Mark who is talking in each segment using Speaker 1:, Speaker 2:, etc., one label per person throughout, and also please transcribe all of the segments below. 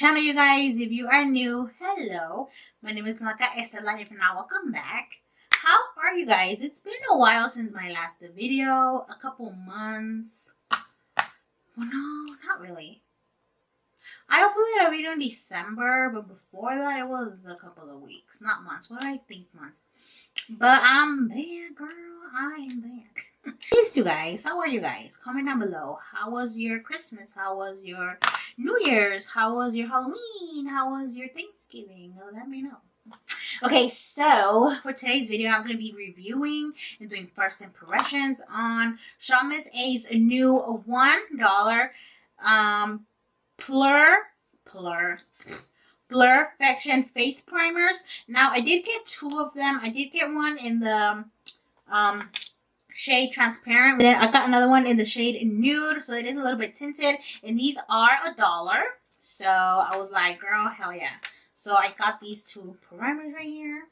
Speaker 1: channel, you guys. If you are new, hello. My name is Blanca Estela. If you're not, welcome back. How are you guys? It's been a while since my last video. A couple months. Well, no, not really. I uploaded a video in December, but before that it was a couple of weeks, not months. What do I think, months? But I'm back, girl. I am back. Peace, you guys. How are you guys? Comment down below. How was your Christmas? How was your New Year's? How was your Halloween? How was your Thanksgiving? Let me know. Okay, so for today's video, I'm going to be reviewing and doing first impressions on Shawn Ms. A's new $1 Blur-fection face primers. Now, I did get two of them. I did get one in the shade transparent. Then I got another one in the shade nude, so it is a little bit tinted. And these are $1. So I was like, girl, hell yeah. So I got these two primers right here.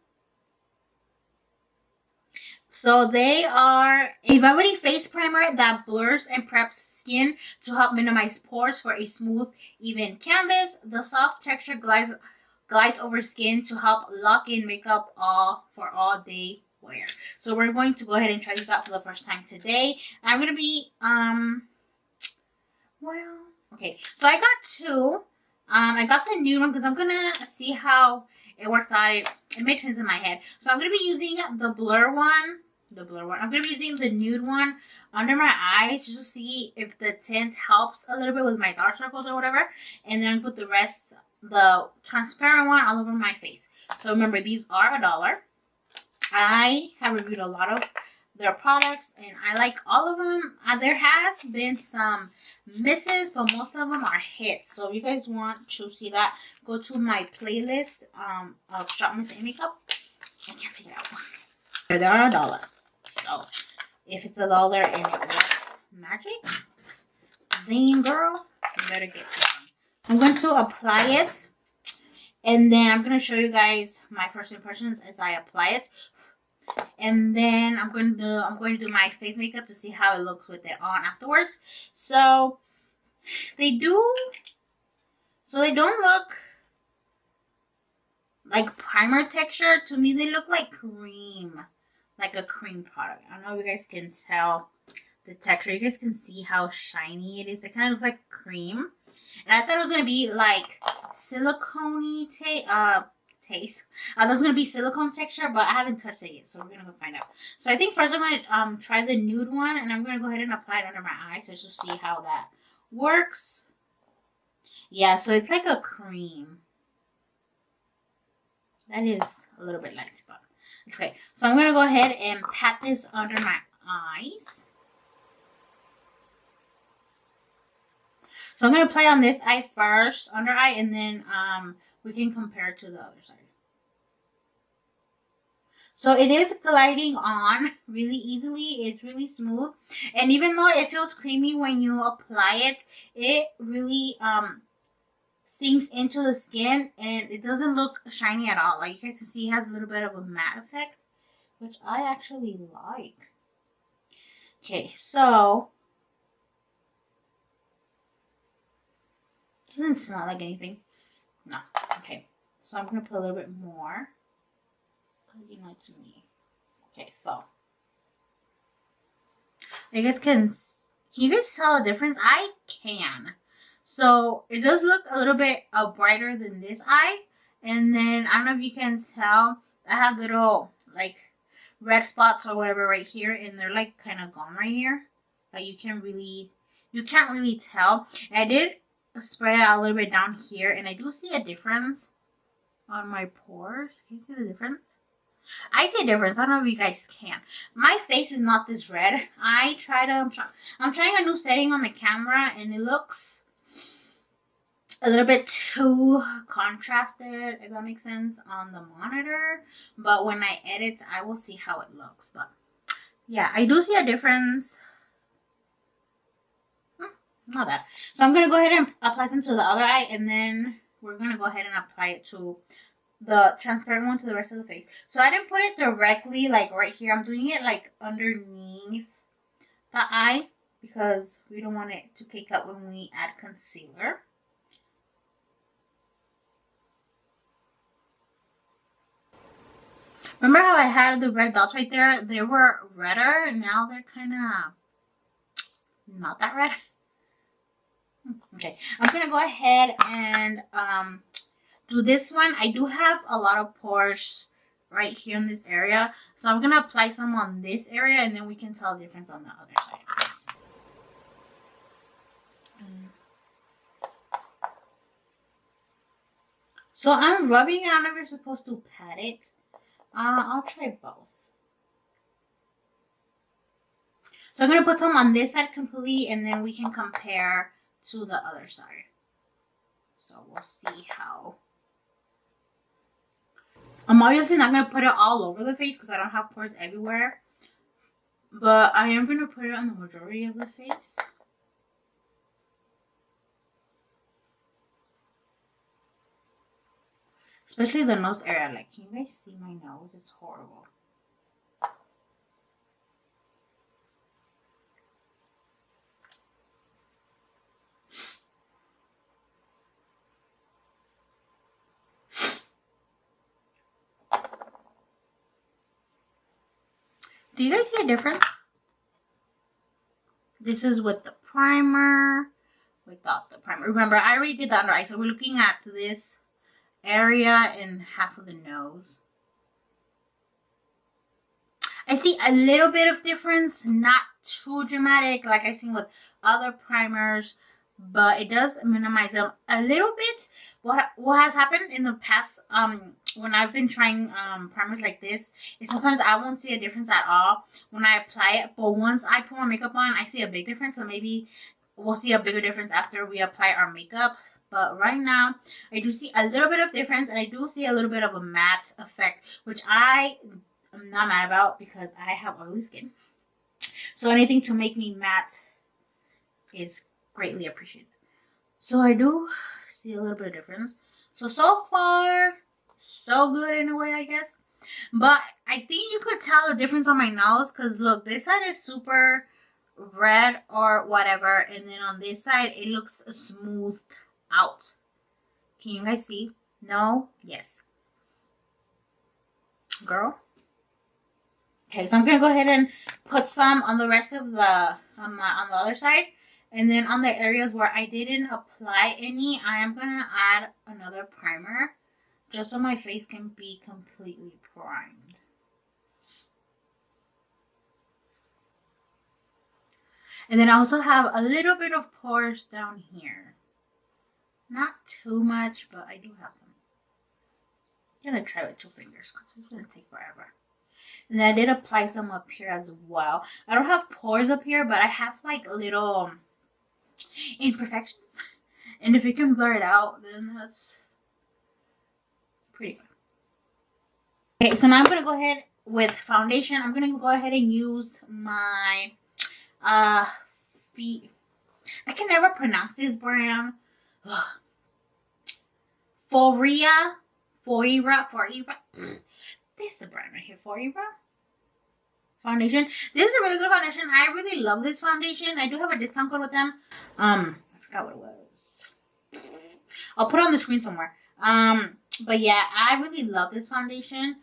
Speaker 1: So they are a velvety face primer that blurs and preps skin to help minimize pores for a smooth, even canvas. The soft texture glides over skin to help lock in makeup for all day wear. So we're going to go ahead and try this out for the first time today. I'm going to be, okay. So I got two. I got the nude one because I'm going to see how it works out. It makes sense in my head. So I'm going to be using the blur one. I'm going to be using the nude one under my eyes just to see if the tint helps a little bit with my dark circles or whatever. And then put the rest, the transparent one, all over my face. So remember, these are $1. I have reviewed a lot of their products and I like all of them. There has been some misses, but most of them are hits. So if you guys want to see that, go to my playlist of Shawn Ms. A makeup. I can't take it out. They are $1. So if it's $1 and it works magic, then girl, you better get this one. I'm going to apply it, and then I'm going to show you guys my first impressions as I apply it. And then I'm going to do my face makeup to see how it looks with it on afterwards. So they don't look like primer texture. To me, they look like cream, like a cream product. I don't know if you guys can tell the texture. You guys can see how shiny it is. It kind of looks like cream. And I thought it was going to be like silicone-y taste. That was going to be silicone texture, but I haven't touched it yet, so we're going to go find out. So I think first I'm going to try the nude one, and I'm going to go ahead and apply it under my eyes just to see how that works. Yeah, so it's like a cream. That is a little bit light, but okay. So I'm going to go ahead and pat this under my eyes. So I'm going to apply on this eye first, under eye, and then we can compare it to the other side. So it is gliding on really easily. It's really smooth. And even though it feels creamy when you apply it, it really sinks into the skin. And it doesn't look shiny at all. Like you guys can see, it has a little bit of a matte effect, which I actually like. Okay, so it doesn't smell like anything. No. Okay, so I'm going to put a little bit more. Because you know it's me. Okay, so you guys can you guys tell the difference? I can. So it does look a little bit brighter than this eye. And then I don't know if you can tell, I have little like red spots or whatever right here, and they're like kind of gone right here. Like you can't really tell. And I did spread it out a little bit down here, and I do see a difference on my pores. Can you see the difference? I see a difference. I don't know if you guys can. My face is not this red. I'm trying a new setting on the camera, and it looks a little bit too contrasted, if that makes sense, on the monitor. But when I edit, I will see how it looks. But yeah, I do see a difference. Not bad. So I'm going to go ahead and apply some to the other eye, and then we're going to go ahead and apply it to the transparent one to the rest of the face. So I didn't put it directly like right here. I'm doing it like underneath the eye because we don't want it to cake up when we add concealer. Remember how I had the red dots right there? They were redder, and now they're kind of not that red. Okay, I'm gonna go ahead and do this one. I do have a lot of pores right here in this area, so I'm gonna apply some on this area, and then we can tell the difference on the other side. So I'm rubbing it. I don't know if you're supposed to pat it. I'll try both. So I'm gonna put some on this side completely, and then we can compare to the other side. So we'll see how. I'm obviously not going to put it all over the face because I don't have pores everywhere. But I am going to put it on the majority of the face. Especially the nose area. Like, can you guys see my nose? It's horrible. Do you guys see a difference? This is with the primer, without the primer. Remember, I already did the under eye, so we're looking at this area and half of the nose. I see a little bit of difference, not too dramatic like I've seen with other primers, but it does minimize them a little bit. What has happened in the past, when I've been trying primers like this, is sometimes I won't see a difference at all when I apply it, but once I put my makeup on, I see a big difference. So maybe we'll see a bigger difference after we apply our makeup. But right now, I do see a little bit of difference, and I do see a little bit of a matte effect, which I'm not mad about because I have oily skin. So anything to make me matte is greatly appreciated. So I do see a little bit of difference. So far, so good in a way, I guess. But I think you could tell the difference on my nose because look, this side is super red or whatever, and then on this side it looks smoothed out. Can you guys see? No? Yes. Girl? Okay, so I'm gonna go ahead and put some on the rest of the on the other side, and then on the areas where I didn't apply any, I am gonna add another primer just so my face can be completely primed. And then I also have a little bit of pores down here. Not too much, but I do have some. I'm gonna try with 2 fingers because it's gonna take forever. And then I did apply some up here as well. I don't have pores up here, but I have like little imperfections. And if you can blur it out, then that's pretty good. Okay, so now I'm going to go ahead with foundation. I'm going to go ahead and use my feet. I can never pronounce this brand. 𝙎𝙬𝘼𝘎. This is the brand right here, 𝙎𝙬𝘼𝘎 foundation. This is a really good foundation. I really love this foundation. I do have a discount code with them. I forgot what it was. I'll put it on the screen somewhere. But yeah, I really love this foundation.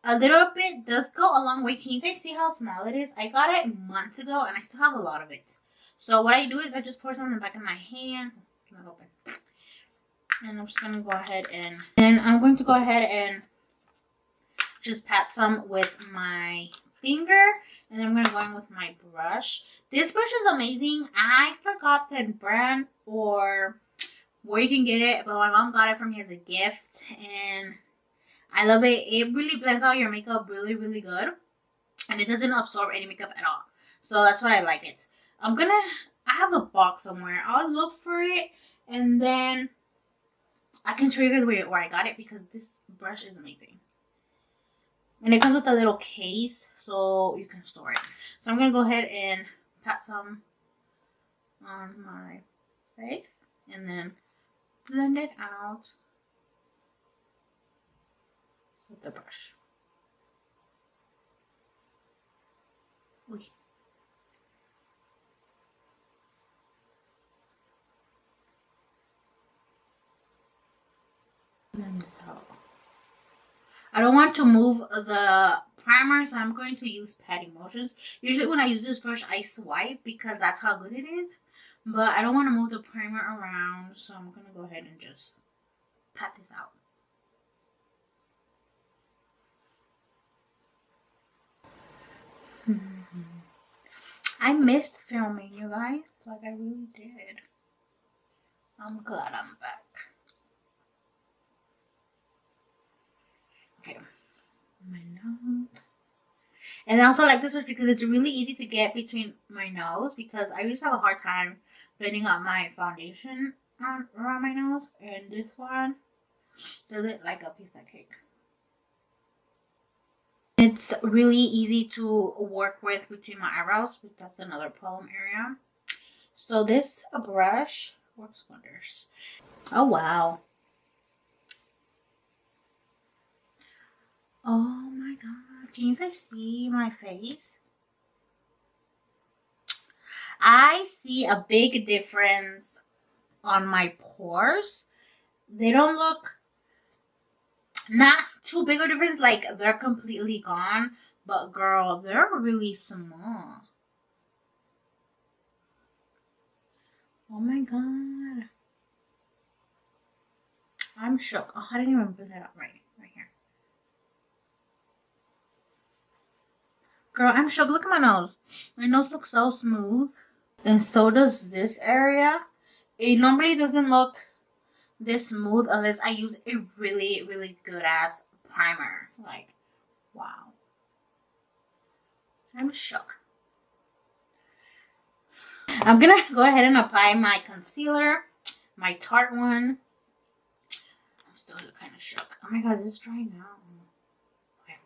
Speaker 1: A little bit does go a long way. Can you guys see how small it is? I got it months ago and I still have a lot of it. So what I do is I just pour some in the back of my hand. Not open. And I'm just gonna go ahead and I'm going to go ahead and just pat some with my finger, and then I'm going to go in with my brush. This brush is amazing. I forgot the brand or where you can get it, but my mom got it for me as a gift, and I love it. It really blends out your makeup really, really good, and it doesn't absorb any makeup at all. So that's what I like it. I have a box somewhere. I'll look for it, and then I can show you guys where I got it because this brush is amazing. And it comes with a little case so you can store it. So I'm going to go ahead and pat some on my face and then blend it out with the brush. Ooh. Blend this out. I don't want to move the primer, so I'm going to use patting motions. Usually when I use this brush, I swipe because that's how good it is. But I don't want to move the primer around, so I'm going to go ahead and just pat this out. I missed filming, you guys. Like, I really did. I'm glad I'm back. Okay. My nose. And I also like this one because it's really easy to get between my nose, because I just have a hard time blending out my foundation around my nose. And this one does it like a piece of cake. It's really easy to work with between my eyebrows, but that's another problem area. So this brush works wonders. Oh wow. Oh my god. Can you guys see my face? I see a big difference on my pores. They don't look not too big of a difference, like they're completely gone, but girl, they're really small. Oh my god. I'm shook. Oh, I didn't even blend it up right here. Girl, I'm shook. Look at my nose. My nose looks so smooth. And so does this area. It normally doesn't look this smooth unless I use a really, really good ass primer. Like, wow. I'm shook. I'm gonna go ahead and apply my concealer, my Tarte one. I'm still kind of shook. Oh my god, is this drying out? Okay.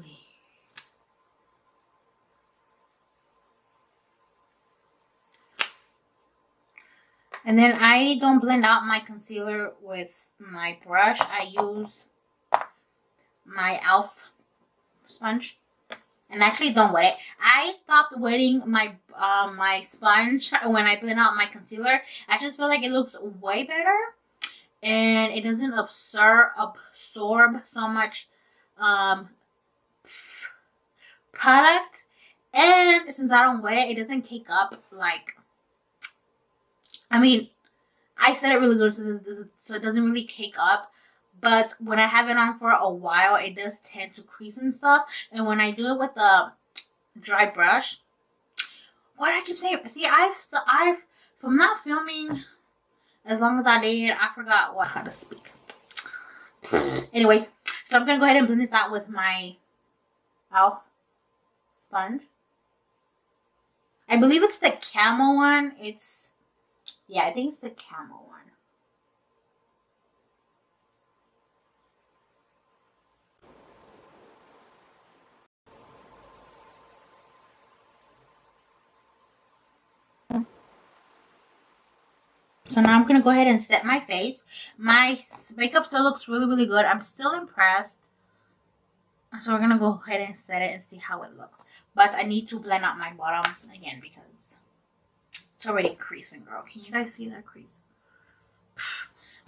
Speaker 1: Wait. And then I don't blend out my concealer with my brush. I use my e.l.f. sponge, and actually don't wet it. I stopped wetting my my sponge when I blend out my concealer. I just feel like it looks way better, and it doesn't absorb so much product. And since I don't wet it, it doesn't cake up. Like, I mean, I set it really good so it doesn't really cake up. But when I have it on for a while, it does tend to crease and stuff. And when I do it with a dry brush, what I keep saying, see, I've from not filming as long as I did, I forgot how to speak. Anyways, so I'm gonna go ahead and blend this out with my e.l.f. sponge. I believe it's the camel one. Yeah, I think it's the camel one. So now I'm going to go ahead and set my face. My makeup still looks really, really good. I'm still impressed. So we're going to go ahead and set it and see how it looks. But I need to blend out my bottom again because it's already creasing, girl. Can you guys see that crease?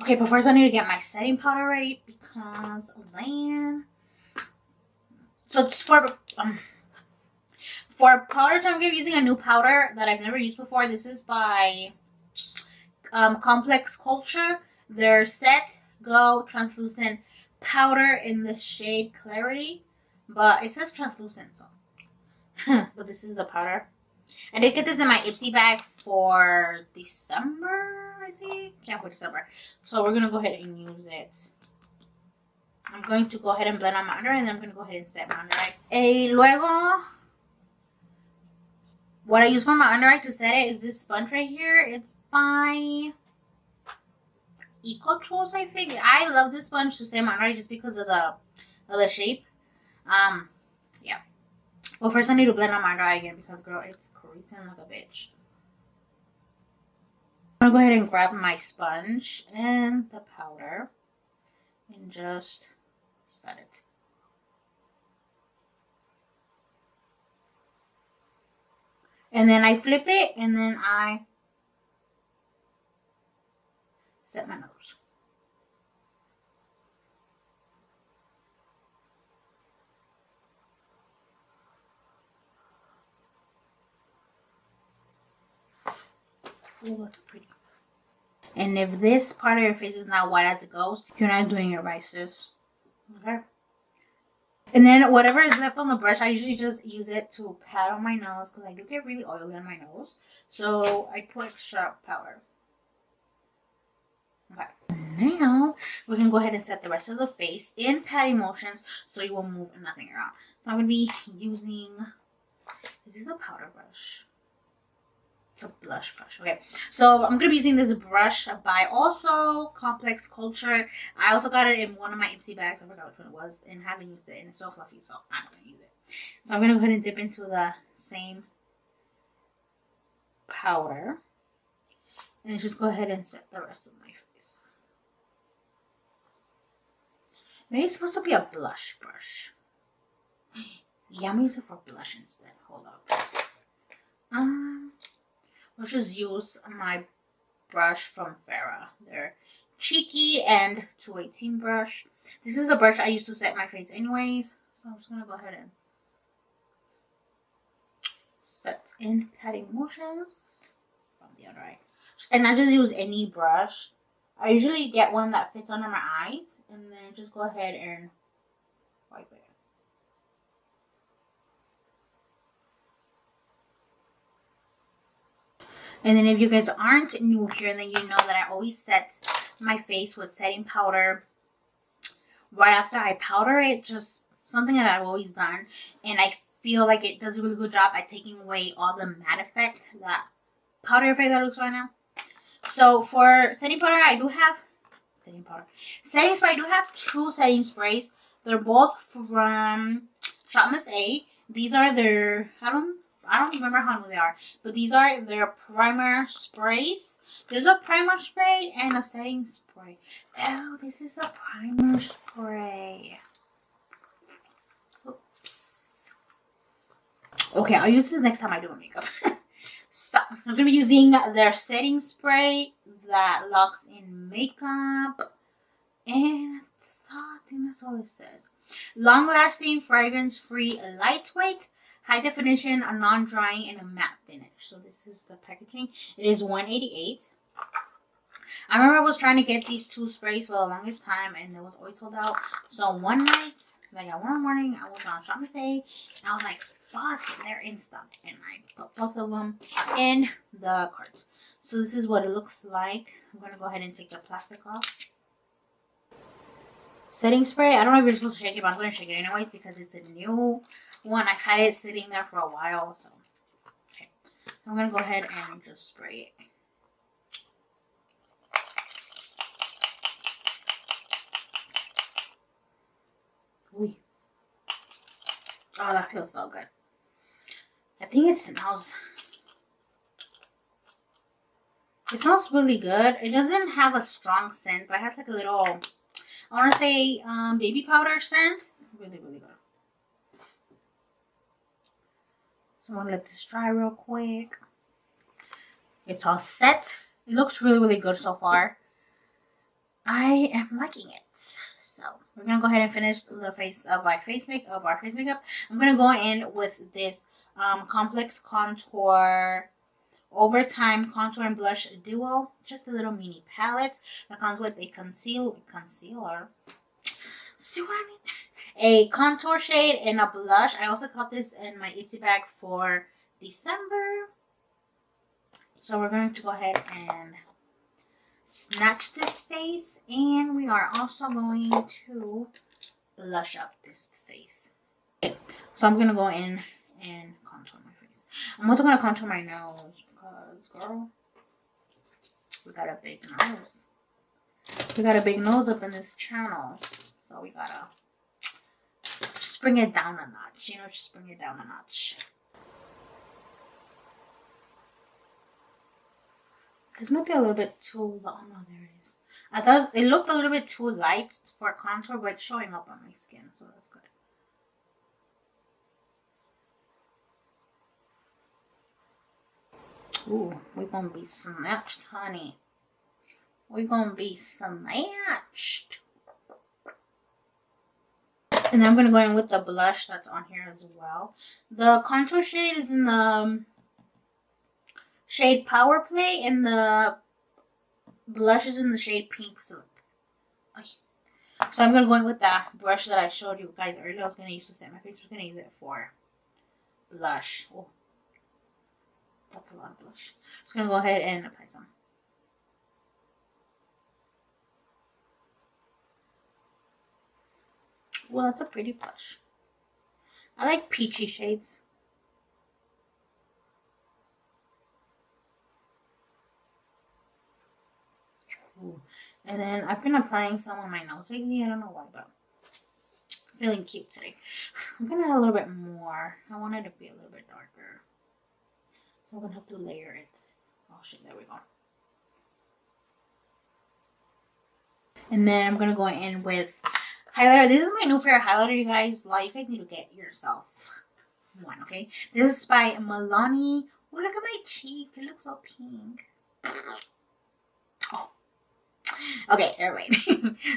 Speaker 1: Okay, but first I need to get my setting powder ready because then... So it's for powder, I'm going to be using a new powder that I've never used before. This is by... Complex Culture, their Set Go Translucent Powder in the shade Clarity, but it says translucent, so but this is the powder. I did get this in my Ipsy bag for December, I think. Yeah, for December. So we're gonna go ahead and use it. I'm going to go ahead and blend on my under eye, and then I'm gonna go ahead and set my under eye. Luego, what I use for my under eye to set it is this sponge right here. It's by Eco Tools, I think. I love this sponge to set my under eye just because of the shape. Yeah. Well, first I need to blend on my under eye again because, girl, it's creasing like a bitch. I'm gonna go ahead and grab my sponge and the powder and just set it. And then I flip it, and then I set my nose. Oh, that's pretty. And if this part of your face is not white as it goes, you're not doing it right, sis. Okay? And then whatever is left on the brush, I usually just use it to pat on my nose because I do get really oily on my nose. So I put extra powder. Okay. Now we can go ahead and set the rest of the face in patting motions so you will move nothing around. So I'm going to be using, this is a powder brush. It's a blush brush. Okay, so I'm gonna be using this brush by also Complex Culture. I also got it in one of my Ipsy bags. I forgot which one it was, and haven't used it, and it's so fluffy, so I'm not gonna use it. So I'm gonna go ahead and dip into the same powder, and just go ahead and set the rest of my face. Maybe it's supposed to be a blush brush. Yeah, I'm gonna use it for blush instead. Hold up. I'll just use my brush from Farrah. They're Cheeky and 218 brush. This is a brush I used to set my face anyways. So I'm just going to go ahead and set in patting motions from the other eye. And I just use any brush. I usually get one that fits under my eyes. And then just go ahead and wipe it. And then if you guys aren't new here, then you know that I always set my face with setting powder right after I powder it. Just something that I've always done. And I feel like it does a really good job at taking away all the matte effect, that powder effect that looks right now. So for setting powder, I do have setting spray. I do have two setting sprays. They're both from 𝙎𝙤𝙢𝘾𝙄𝘼𝙕. These are their, I don't remember how new they are, but these are their primer sprays. There's a primer spray and a setting spray. Oh, this is a primer spray. Oops. Okay, I'll use this next time I do my makeup. So, I'm going to be using their setting spray that locks in makeup. And I think that's all it says. Long-lasting, fragrance-free, lightweight, high definition, a non-drying, and a matte finish. So this is the packaging. It is $188. I remember I was trying to get these two sprays for the longest time, and it was always sold out. So one night, like at 1 in the morning, I was on 𝙎𝙤𝙢𝘾𝙄𝑼𝙕, and I was like, fuck, they're in stock. And I put both of them in the cart. So this is what it looks like. I'm going to go ahead and take the plastic off. Setting spray. I don't know if you're supposed to shake it, but I'm going to shake it anyways because it's a new one. I've had it sitting there for a while. So, okay. So I'm going to go ahead and just spray it. Ooh. Oh, that feels so good. I think it smells really good. It doesn't have a strong scent, but it has like a little, I want to say baby powder scent. Really, really good. So I'm going to let this dry real quick. It's all set. It looks really, really good so far. I am liking it. So we're going to go ahead and finish the face of our face makeup. I'm going to go in with this Complex Contour Overtime Contour and Blush Duo. Just a little mini palette that comes with a concealer. See what I mean? A contour shade and a blush. I also got this in my Ipsy bag for December. So we're going to go ahead and snatch this face, and we are also going to blush up this face. Okay, so I'm going to go in and contour my face. I'm also going to contour my nose because, girl, we got a big nose. We got a big nose up in this channel, so we gotta just bring it down a notch, you know, just bring it down a notch. This might be a little bit too, oh no, there it is. I thought it looked a little bit too light for contour, but it's showing up on my skin, so that's good. Ooh, we're gonna be snatched, honey. we're gonna be snatched. And then I'm gonna go in with the blush that's on here as well. The contour shade is in the shade Power Play, and the blush is in the shade Pink Slip. So I'm gonna go in with that brush that I showed you guys earlier. I was gonna use to set my face. I was gonna use it for blush. Oh, that's a lot of blush. I'm just gonna go ahead and apply some. Well, that's a pretty blush. I like peachy shades. Ooh. And then I've been applying some on my nose lately. I don't know why, but I'm feeling cute today. I'm gonna add a little bit more. I want it to be a little bit darker, so I'm gonna have to layer it. Oh shit, there we go. And then I'm gonna go in with highlighter. This is my new favorite highlighter, you guys. Like, you guys need to get yourself one, okay? This is by Milani. Oh, look at my cheeks. They look so pink. Oh. Okay, alright.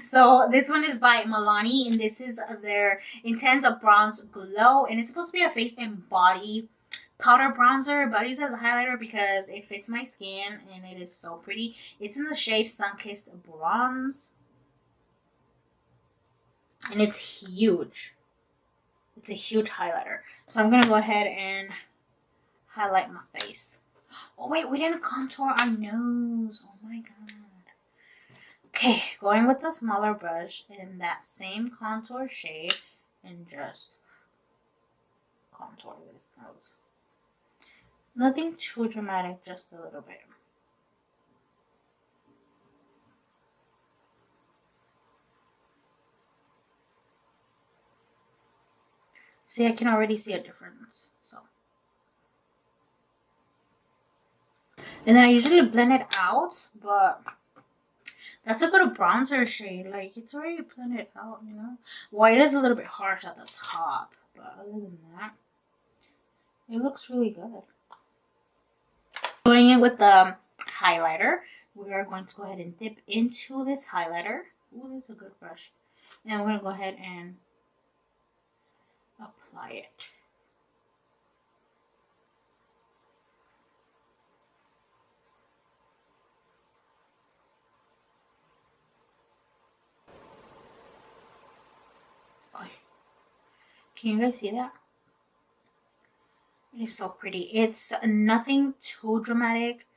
Speaker 1: So this one is by Milani, and this is their Intense Bronze Glow, and it's supposed to be a face and body powder bronzer, but I use it as a highlighter because it fits my skin and it is so pretty. It's in the shade Sunkissed Bronze, and it's huge. It's a huge highlighter. So I'm gonna go ahead and highlight my face. Oh wait, we didn't contour our nose. Oh my god. Okay, going with the smaller brush in that same contour shade and just contour this nose. Nothing too dramatic, just a little bit. See, I can already see a difference. So, and then I usually blend it out, but that's a good bronzer shade. Like, it's already blended out, you know. Well, it is a little bit harsh at the top, but other than that, it looks really good. Going in with the highlighter, we are going to go ahead and dip into this highlighter. Ooh, this is a good brush. And we're going to go ahead and apply it. Can you guys see that? It is so pretty. It's nothing too dramatic,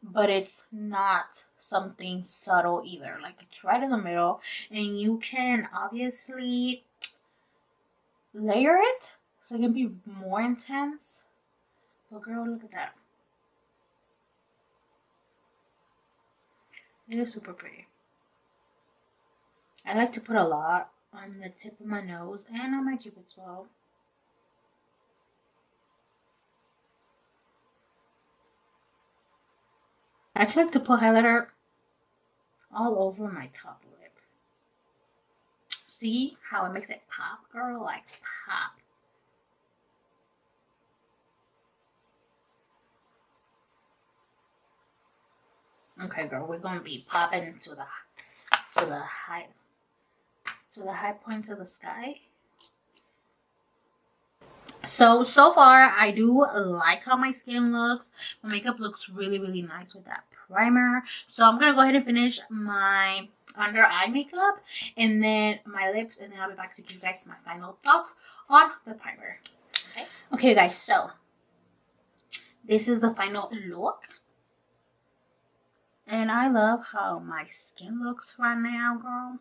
Speaker 1: but it's not something subtle either. Like, it's right in the middle, and you can obviously layer it so it can be more intense. But girl, look at that. It is super pretty. I like to put a lot on the tip of my nose and on my cupid's bow. I actually like to put highlighter all over my top lip. See how it makes it pop, girl? Like, pop. Okay, girl, we're gonna be popping to the high points of the sky. So far, I do like how my skin looks. My makeup looks really, really nice with that primer. So I'm gonna go ahead and finish my under eye makeup and then my lips, and then I'll be back to give you guys my final thoughts on the primer. Okay, guys, so this is the final look. And I love how my skin looks right now, girl.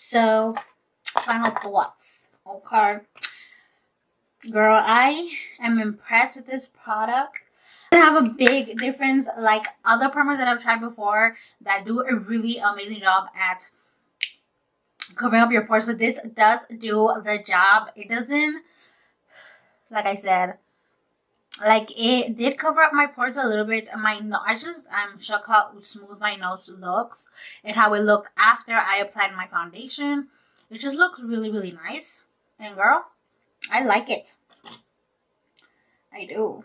Speaker 1: So, final thoughts. Okay. Girl, I am impressed with this product. It doesn't have a big difference like other primers that I've tried before that do a really amazing job at covering up your pores, but this does do the job. It doesn't, like I said, like, it did cover up my pores a little bit. I'm shocked how smooth my nose looks and how it looked after I applied my foundation. It just looks really, really nice. And girl, I like it. I do.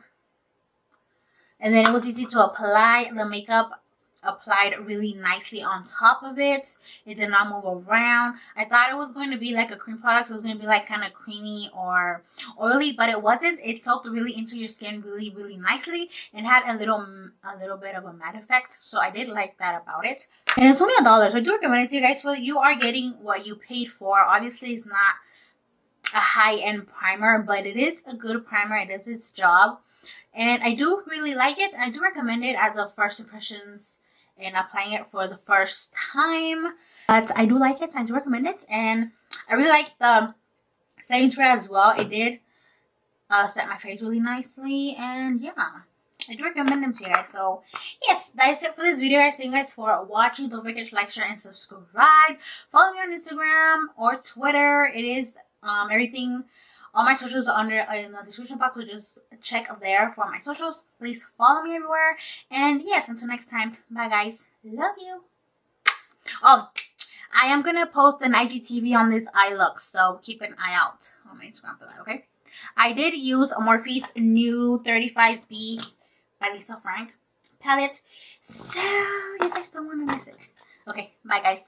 Speaker 1: And then it was easy to apply. The makeup applied really nicely on top of it. It did not move around. I thought it was going to be like a cream product, so it was going to be like kind of creamy or oily, but it wasn't. It soaked really into your skin really, really nicely and had a little bit of a matte effect. So I did like that about it. And it's only $1, so I do recommend it to you guys. So you are getting what you paid for. Obviously, it's not a high-end primer, but it is a good primer. It does its job. And I do really like it. I do recommend it as a first impressions and applying it for the first time. But I do like it. I do recommend it. And I really like the setting spray as well. It did set my face really nicely. And yeah, I do recommend them to you guys. So yes, that is it for this video, guys. Thank you guys for watching. Don't forget to like, share, and subscribe. Follow me on Instagram or Twitter. It is everything. All my socials are under in the description box, so just check there for my socials. Please follow me everywhere. And yes, until next time, bye guys. Love you. Oh, I am gonna post an IGTV on this eye look, so keep an eye out on my Instagram for that, okay? I did use Morphe's new 35B by Lisa Frank palette, so you guys don't want to miss it. Okay, bye guys.